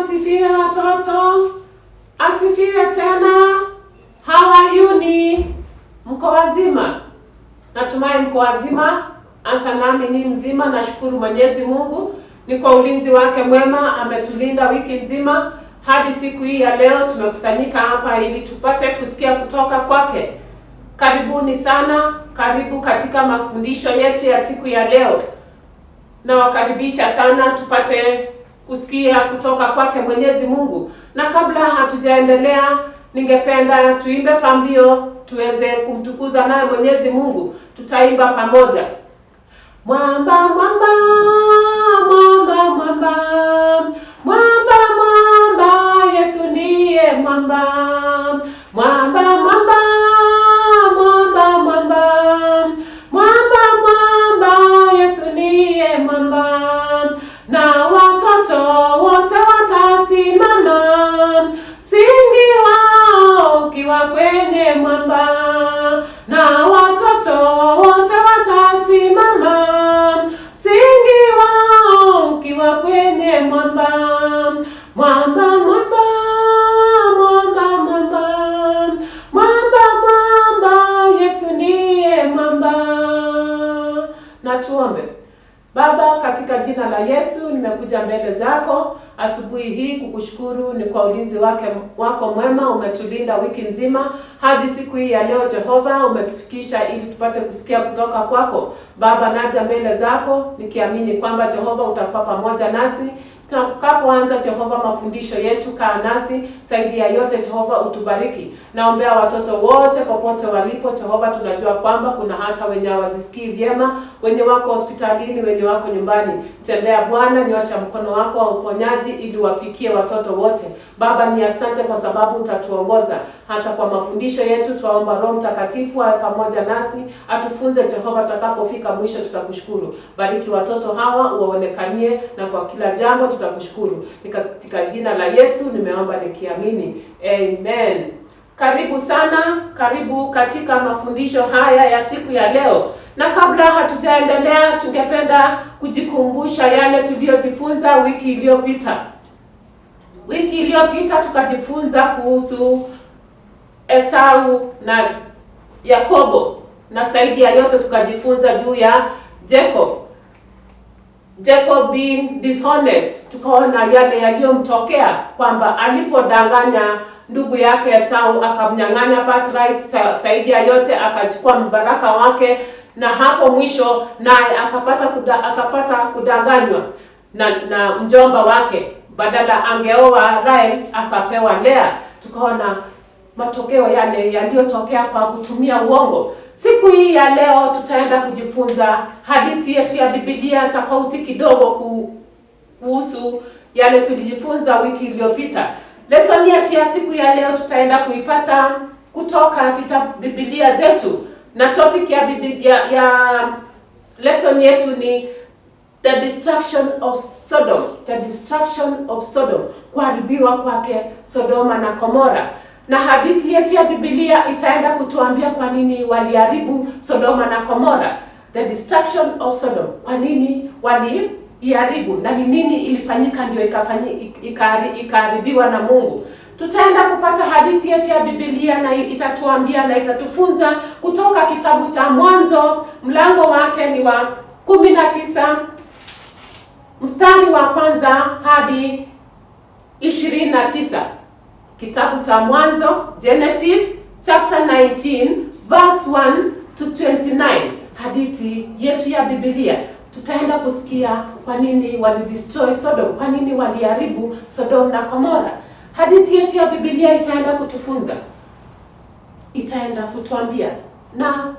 asifiwe watoto. Asifiwe tena. How are you ni? Mko wazima? Natumai mko wazima. Hata nami ni mzima, nashukuru Mwenyezi Mungu. Ni kwa ulinzi wake mwema ametulinda wiki nzima hadi siku hii ya leo tumekusanyika hapa ili tupate kusikia kutoka kwake. Karibuni sana, karibu katika mafundisho yetu ya siku ya leo. Na wakaribisha sana tupate kusikia kutoka kwake Mwenyezi Mungu. Na kabla hatujaendelea, ningependa tuimbe pambio tuweze kumtukuza naye Mwenyezi Mungu. Tutaimba pamoja. Mwamba mwamba mwamba mwamba mwamba mwamba, Yesu ndiye mwamba. Mwamba mwamba mwamba mwamba mwamba mwamba, Yesu ndiye mwamba. Na watoto wote watasimama, singi wao ukiwa kwenye mwamba. Na watoto wote watasimama, singi wao ukiwa kwenye mwamba. Mwamba mwamba mwamba mwamba mwamba mwamba, Yesu ndiye mwamba. Na tuombe. Baba, katika jina la Yesu nimekuja mbele zako asubuhi hii kukushukuru ni kwa ulinzi wako mwema. Umetulinda wiki nzima hadi siku hii ya leo. Jehova, umetufikisha ili tupate kusikia kutoka kwako. Baba, naja mbele zako nikiamini kwamba Jehova utakuwa pamoja nasi. Tunapoanza Jehova mafundisho yetu, kaa nasi, saidia yote Jehova, utubariki. Naombea watoto wote popote walipo Jehova, tunajua kwamba kuna hata wenye hawajisikii vyema, wenye wako hospitalini, wenye wako nyumbani. Tembea Bwana, nyosha mkono wako wa uponyaji ili wafikie watoto wote. Baba, ni asante kwa sababu utatuongoza hata kwa mafundisho yetu. Tuomba Roho Mtakatifu awe pamoja nasi, atufunze Jehova, tutakapofika mwisho tutakushukuru. Bariki watoto hawa, uwaonekanie, na kwa kila jambo tutakushukuru. Ni katika jina la Yesu nimeomba nikiamini. Amen. Karibu sana, karibu katika mafundisho haya ya siku ya leo. Na kabla hatujaendelea, tungependa kujikumbusha yale tuliyojifunza wiki iliyopita. Wiki iliyopita tukajifunza kuhusu Esau na Yakobo, na zaidi ya yote tukajifunza juu ya Jacob being dishonest. Tukaona yale yaliyomtokea kwamba alipodanganya ndugu yake Esau, akamnyang'anya birthright, zaidi ya yote akachukua mbaraka wake, na hapo mwisho naye akapata kudanganywa na mjomba wake. Badala angeoa Rahel akapewa Lea. Tukaona matokeo yale yaliyotokea kwa kutumia uongo. Siku hii ya leo tutaenda kujifunza hadithi yetu ya Biblia tofauti kidogo kuhusu yale tulijifunza wiki iliyopita. Lesson yetu ya siku ya leo tutaenda kuipata kutoka kitabu Biblia zetu, na topic ya lesson yetu ni the destruction of Sodom. The destruction of Sodom, kuharibiwa kwake Sodoma na Gomora. Na hadithi yetu ya Biblia itaenda kutuambia kwa nini waliharibu Sodoma na Gomora. The destruction of Sodom, kwa nini waliharibu na ni nini ilifanyika ndio ikaharibiwa na Mungu. Tutaenda kupata hadithi yetu ya Biblia na itatuambia na itatufunza kutoka kitabu cha Mwanzo, mlango wake ni wa 19 mstari wa kwanza hadi 29. Kitabu cha Mwanzo, Genesis chapter 19 verse 1 to 29. Hadithi yetu ya Biblia. Tutaenda kusikia kwa nini walidestroy Sodom, kwa nini waliharibu Sodom na Gomora. Hadithi yetu ya Biblia itaenda kutufunza, itaenda kutuambia na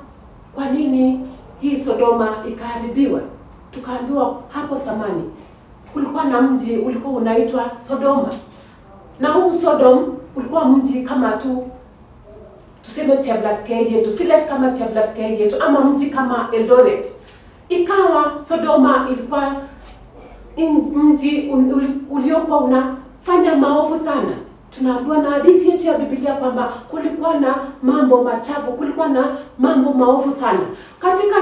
kwa nini hii Sodoma ikaharibiwa. Tukaambiwa hapo zamani kulikuwa na mji ulikuwa unaitwa Sodoma. Na huu Sodom ulikuwa mji kama tuseme Cheblaskei yetu, village kama Cheblaskei yetu, ama mji kama Eldoret. Ikawa Sodoma ilikuwa mji uliokuwa unafanya maovu sana. Tunaambiwa na hadithi yetu ya Biblia kwamba kulikuwa na mambo machafu, kulikuwa na mambo maovu sana. Katika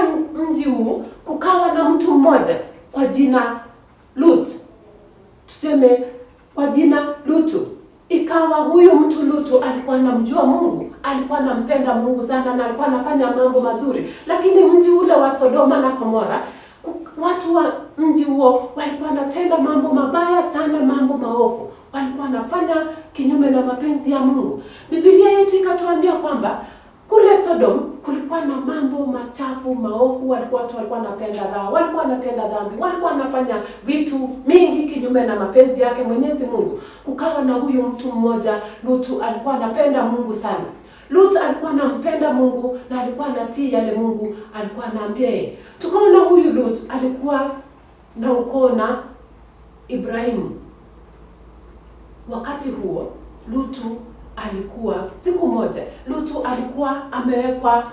mji huu kukawa na mtu mmoja kwa jina Lut. Tuseme kwa jina Lutu. Ikawa huyu mtu Lutu alikuwa anamjua Mungu, alikuwa anampenda Mungu sana na alikuwa anafanya mambo mazuri. Lakini mji ule wa Sodoma na Gomora, watu wa mji huo walikuwa wanatenda mambo mabaya sana, mambo maovu. Walikuwa wanafanya kinyume na mapenzi ya Mungu. Biblia yetu ikatuambia kwamba kule Sodom kulikuwa na mambo machafu, maovu, watu walikuwa wanapenda raha, walikuwa wanatenda dhambi, walikuwa wanafanya vitu mingi kinyume na mapenzi yake Mwenyezi Mungu. Kukawa na huyu mtu mmoja Lutu, alikuwa anapenda Mungu sana. Lutu alikuwa anampenda Mungu na alikuwa anatii yale Mungu alikuwa anaambia yeye. Tukaona huyu Lutu alikuwa na ukoo na Ibrahimu. Wakati huo Lutu alikuwa, siku moja Lutu alikuwa amewekwa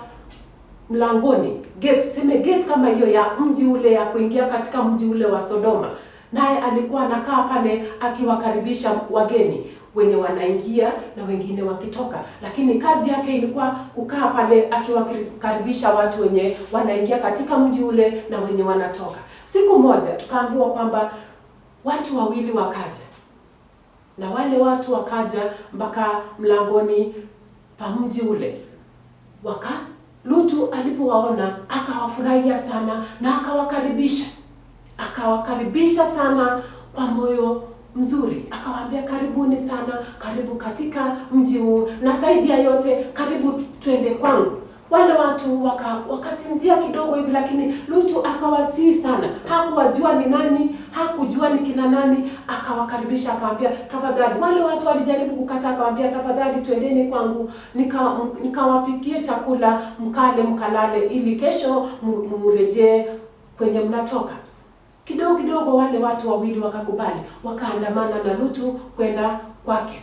mlangoni, gate, tuseme gate kama hiyo ya mji ule ya kuingia katika mji ule wa Sodoma. Naye alikuwa anakaa pale akiwakaribisha wageni wenye wanaingia na wengine wakitoka. Lakini kazi yake ilikuwa kukaa pale akiwakaribisha watu wenye wanaingia katika mji ule na wenye wanatoka. Siku moja tukaambiwa kwamba watu wawili wakaja. Na wale watu wakaja mpaka mlangoni pa mji ule. Lutu alipowaona akawafurahia sana na akawakaribisha. Akawakaribisha sana kwa moyo mzuri. Akawaambia karibuni sana, karibu katika mji huu, na zaidi ya yote karibu twende kwangu. Wale watu wakasinzia kidogo hivi, lakini Lutu akawasihi sana. Hakuwajua ni nani, hakujua ni kina nani, akawakaribisha akawaambia tafadhali. Wale watu walijaribu kukataa, akawaambia tafadhali twendeni kwangu, nikawapikie chakula, mkale mkalale, ili kesho murejee kwenye mnatoka. Kidogo kidogo wale watu wawili wakakubali, wakaandamana na Lutu kwenda kwake.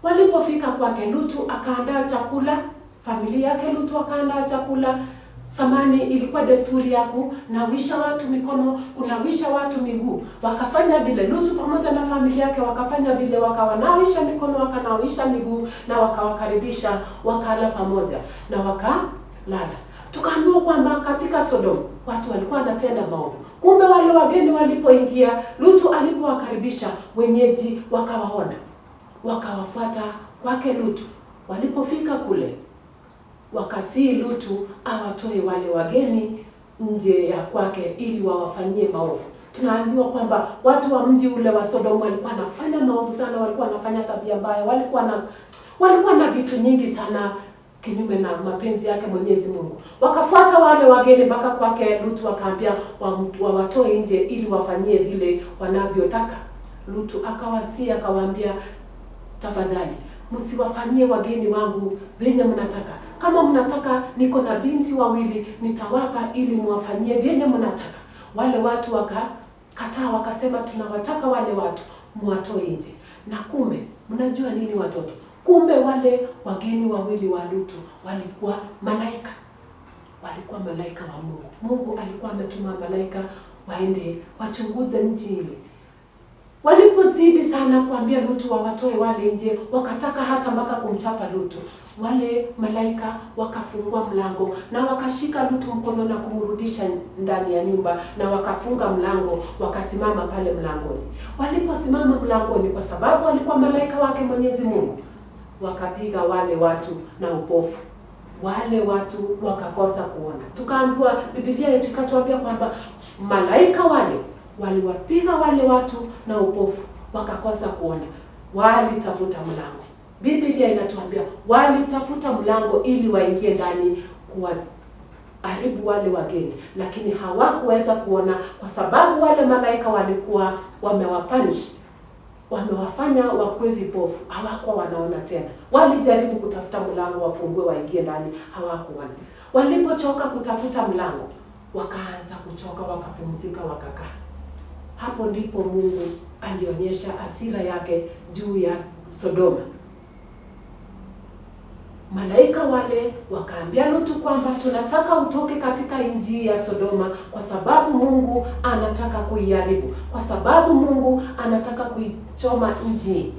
Walipofika kwake, Lutu akaandaa chakula, familia yake Lutu akaandaa chakula. Samani ilikuwa desturi ya kunawisha watu mikono, kunawisha watu miguu. Wakafanya vile, Lutu pamoja na familia yake wakafanya vile, wakawanawisha mikono, wakanawisha miguu, na wakawakaribisha, wakala pamoja na wakalala. Tukaambiwa kwamba katika Sodom watu walikuwa wanatenda maovu. Kumbe wale wageni walipoingia, Lutu alipowakaribisha, wenyeji wakawaona, wakawafuata kwake Lutu. Walipofika kule, wakasihi Lutu awatoe wale wageni nje ya kwake ili wawafanyie maovu. Tunaambiwa kwamba watu wa mji ule wa Sodom walikuwa wanafanya maovu sana, walikuwa wanafanya tabia mbaya, walikuwa na vitu nyingi sana kinyume na mapenzi yake Mwenyezi Mungu. Wakafuata wale wageni mpaka kwake Lutu, wakaambia wawatoe nje ili wafanyie vile wanavyotaka. Lutu akawasihi akawaambia, tafadhali msiwafanyie wageni wangu venye mnataka. Kama mnataka, niko na binti wawili nitawapa ili muwafanyie venye mnataka. Wale watu wakakataa, wakasema tunawataka wale watu muwatoe nje. Na kumbe mnajua nini watoto? Kumbe wale wageni wawili wa Lutu walikuwa malaika. Walikuwa malaika wa Mungu. Mungu alikuwa ametuma malaika waende wachunguze nchi ile. Walipozidi sana kuambia Lutu wawatoe wale nje, wakataka hata mpaka kumchapa Lutu. Wale malaika wakafungua mlango na wakashika Lutu mkono na kumrudisha ndani ya nyumba, na wakafunga mlango, wakasimama pale mlangoni. Waliposimama mlangoni, kwa sababu walikuwa malaika wake Mwenyezi Mungu, wakapiga wale watu na upofu. Wale watu wakakosa kuona. Tukaambiwa, Biblia yetu ikatuambia kwamba malaika wale waliwapiga wale watu na upofu, wakakosa kuona. Walitafuta mlango. Biblia inatuambia walitafuta mlango ili waingie ndani kuharibu wale wageni, lakini hawakuweza kuona, kwa sababu wale malaika walikuwa wamewapanish, wamewafanya wakuwe vipofu, hawakuwa wanaona tena. Walijaribu kutafuta mlango wafungue waingie ndani, hawakuona. Walipochoka kutafuta mlango, wakaanza kuchoka, wakapumzika, wakakaa. Hapo ndipo Mungu alionyesha hasira yake juu ya Sodoma. Malaika wale wakaambia Lutu kwamba tunataka utoke katika nchi ya Sodoma, kwa sababu Mungu anataka kuiharibu, kwa sababu Mungu anataka kuichoma nchi.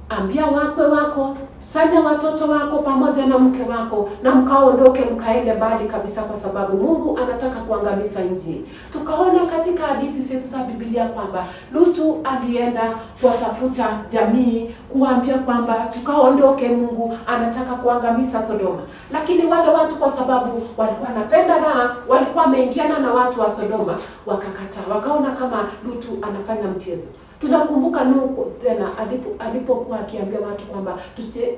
Ambia wakwe wako Sanya watoto wako pamoja na mke wako na mkaondoke mkaende mbali kabisa, kwa sababu Mungu anataka kuangamiza nchi. Tukaona katika hadithi zetu za Biblia kwamba Lutu alienda kuwatafuta jamii kuambia kwamba tukaondoke, Mungu anataka kuangamiza Sodoma. Lakini wale watu kwa sababu walikuwa wanapenda raha, walikuwa wameingiana na watu wa Sodoma, wakakataa. Wakaona kama Lutu anafanya mchezo. Tunakumbuka Nuhu tena alipokuwa akiambia watu kwamba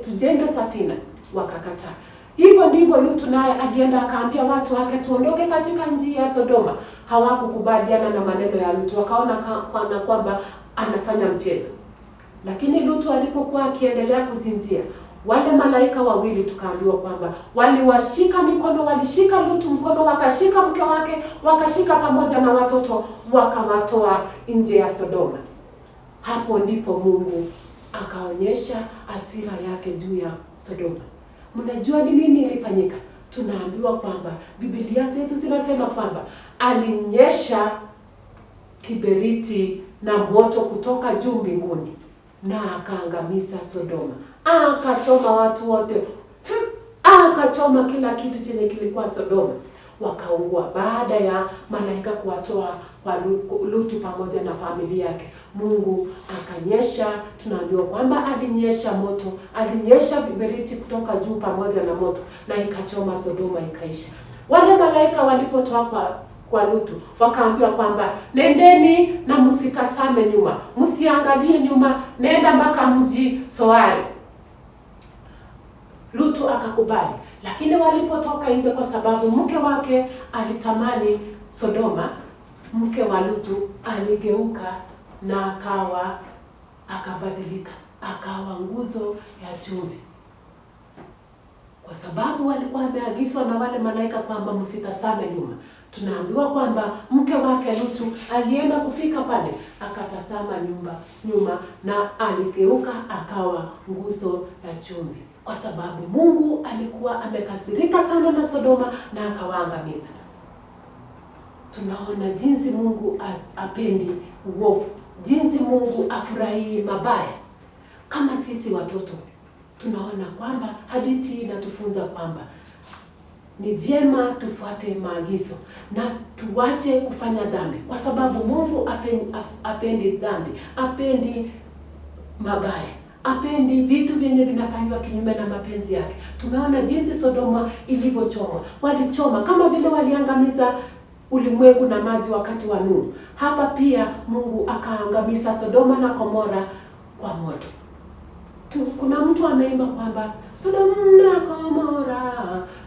tujenge safina, wakakataa. Hivyo ndivyo Lutu naye alienda akaambia watu wake tuondoke katika nchi ya Sodoma. Hawakukubaliana na maneno ya Lutu, wakaona kwamba anafanya mchezo. Lakini Lutu alipokuwa akiendelea kuzinzia, wale malaika wawili tukaambiwa kwamba waliwashika mikono, walishika Lutu mkono, wakashika mke wake, wakashika pamoja na watoto, wakawatoa nje ya Sodoma. Hapo ndipo Mungu akaonyesha hasira yake juu ya Sodoma. Mnajua ni nini ilifanyika? Tunaambiwa kwamba Biblia zetu zinasema kwamba alinyesha kiberiti na moto kutoka juu mbinguni na akaangamiza Sodoma. Akachoma watu wote, akachoma kila kitu chenye kilikuwa Sodoma, wakaungua. Baada ya malaika kuwatoa kwa Lutu pamoja na familia yake, Mungu akanyesha, tunaambiwa kwamba alinyesha moto, alinyesha viberiti kutoka juu pamoja na moto, na ikachoma Sodoma ikaisha. Wale malaika walipotoa kwa Lutu, wakaambiwa kwamba nendeni na msitasame nyuma, msiangalie nyuma, nenda mpaka mji Soari. Lutu akakubali, lakini walipotoka nje, kwa sababu mke wake alitamani Sodoma, mke wa Lutu aligeuka na akabadilika, akawa nguzo ya chumvi, kwa sababu walikuwa wameagizwa na wale malaika kwamba msitasame nyuma. Tunaambiwa kwamba mke wake Lutu alienda kufika pale, akatasama nyuma na aligeuka akawa nguzo ya chumvi, kwa sababu Mungu alikuwa amekasirika sana na Sodoma na akawaangamiza. Tunaona jinsi Mungu apendi uovu, jinsi Mungu afurahii mabaya. Kama sisi watoto, tunaona kwamba hadithi inatufunza kwamba ni vyema tufuate maagizo na tuache kufanya dhambi, kwa sababu Mungu apendi dhambi, apendi mabaya, apendi vitu vyenye vinafanywa kinyume na mapenzi yake. Tumeona jinsi Sodoma ilivyochomwa. Walichoma kama vile waliangamiza ulimwengu na maji wakati wa Nuhu. Hapa pia Mungu akaangamiza Sodoma na Gomora kwa moto. Kuna mtu ameimba kwamba Sodoma na Gomora,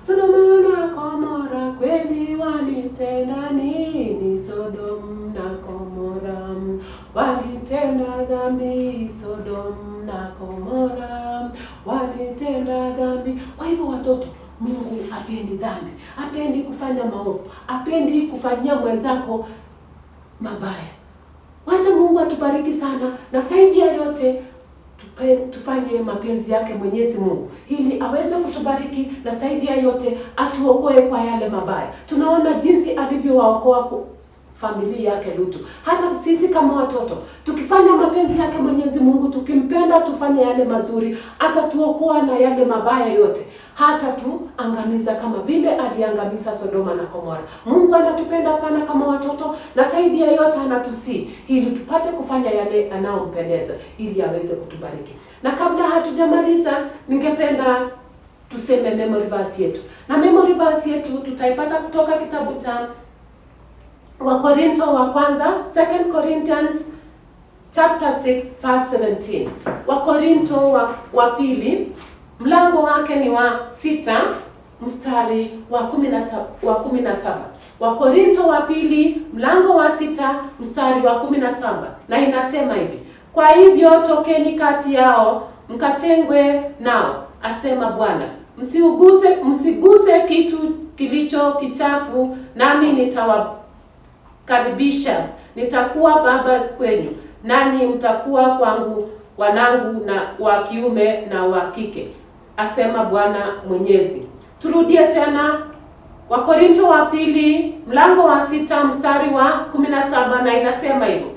Sodoma na Gomora, kweli walitenda nini? Sodoma na Gomora walitenda dhambi, Sodoma na Gomora walitenda dhambi. Kwa hivyo watoto, Mungu apendi dhambi, apendi kufanya maovu, apendi kufanyia mwenzako mabaya. Wacha Mungu atubariki sana, na zaidi ya yote tufanye mapenzi yake Mwenyezi Mungu ili aweze kutubariki, na zaidi ya yote atuokoe kwa yale mabaya. Tunaona jinsi alivyowaokoa familia yake Lutu. Hata sisi kama watoto tukifanya mapenzi yake Mwenyezi Mungu, tukimpenda, tufanye yale mazuri, atatuokoa na yale mabaya yote, hata tuangamiza kama vile aliangamiza Sodoma na Gomora. Mungu anatupenda sana kama watoto, na zaidi ya yote anatusi ili tupate kufanya yale anayompendeza ili aweze kutubariki. Na kabla hatujamaliza, ningependa tuseme memory verse yetu. Na memory verse yetu tutaipata kutoka kitabu cha Wakorintho wa kwanza, 2 Corinthians chapter 6 verse 17. Wakorintho wa pili mlango wake ni wa 6 mstari wa 17. Wakorintho wa pili mlango wa 6 mstari wa 17, na inasema hivi: kwa hivyo tokeni kati yao mkatengwe nao, asema Bwana, msiguse kitu kilicho kichafu, nami nitawakaribisha. Nitakuwa baba kwenu, nanyi mtakuwa kwangu wanangu na wa kiume na wa kike, asema Bwana Mwenyezi. Turudie tena Wakorintho wa pili mlango wa 6 mstari wa 17, na inasema hivyo: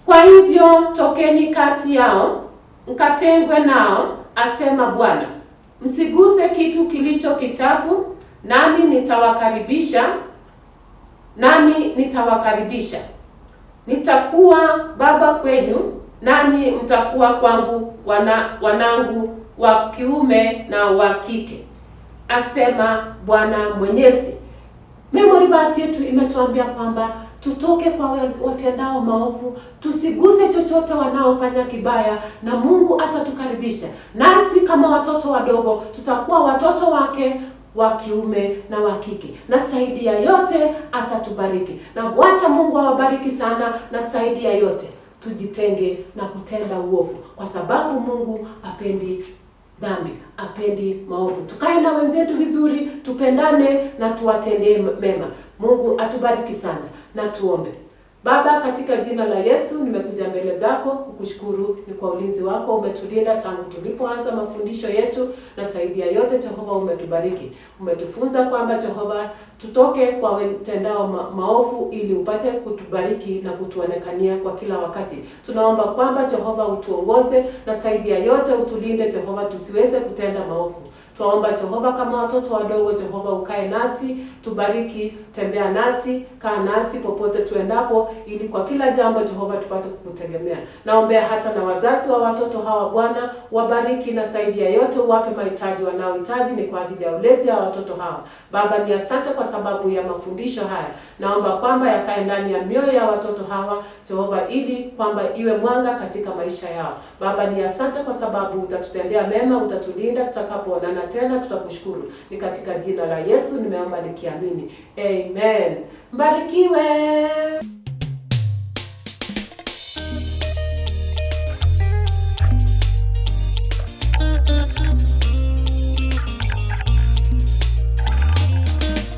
kwa hivyo tokeni kati yao mkatengwe nao, asema Bwana, msiguse kitu kilicho kichafu, nami nitawakaribisha. Nitakuwa baba kwenu, nanyi mtakuwa kwangu wanangu wa kiume na wa kike, asema Bwana Mwenyezi. Memory verse yetu imetuambia kwamba tutoke kwa watendao maovu, tusiguse chochote wanaofanya kibaya, na Mungu atatukaribisha. Nasi kama watoto wadogo tutakuwa watoto wake wa kiume na wa kike, na zaidi ya yote atatubariki. Na wacha Mungu awabariki sana, na zaidi ya yote tujitenge na kutenda uovu, kwa sababu Mungu apendi dhambi, apendi maovu. Tukae na wenzetu vizuri, tupendane na tuwatendee mema. Mungu atubariki sana. Na tuombe. Baba, katika jina la Yesu nimekuja mbele zako kukushukuru ni kwa ulinzi wako. Umetulinda tangu tulipoanza mafundisho yetu, na zaidi ya yote Jehova umetubariki. Umetufunza kwamba Jehova tutoke kwa watendao maovu ili upate kutubariki na kutuonekania kwa kila wakati. Tunaomba kwamba Jehova utuongoze, na zaidi ya yote utulinde Jehova tusiweze kutenda maovu. Tuomba Jehova kama watoto wadogo, Jehova ukae nasi, tubariki, tembea nasi, kaa nasi popote tuendapo, ili kwa kila jambo Jehova tupate kukutegemea. Naombea hata na wazazi wa watoto hawa Bwana, wabariki, na zaidi ya yote uwape mahitaji wanaohitaji, ni kwa ajili ya ulezi wa watoto hawa. Baba, ni asante kwa sababu ya mafundisho haya. Naomba kwamba yakae ndani ya mioyo ya watoto hawa Jehova, ili kwamba iwe mwanga katika maisha yao. Baba, ni asante kwa sababu utatutendea mema, utatulinda tutakapoonana tena. Tutakushukuru. Ni katika jina la Yesu nimeomba nikiamini. Amen. Mbarikiwe.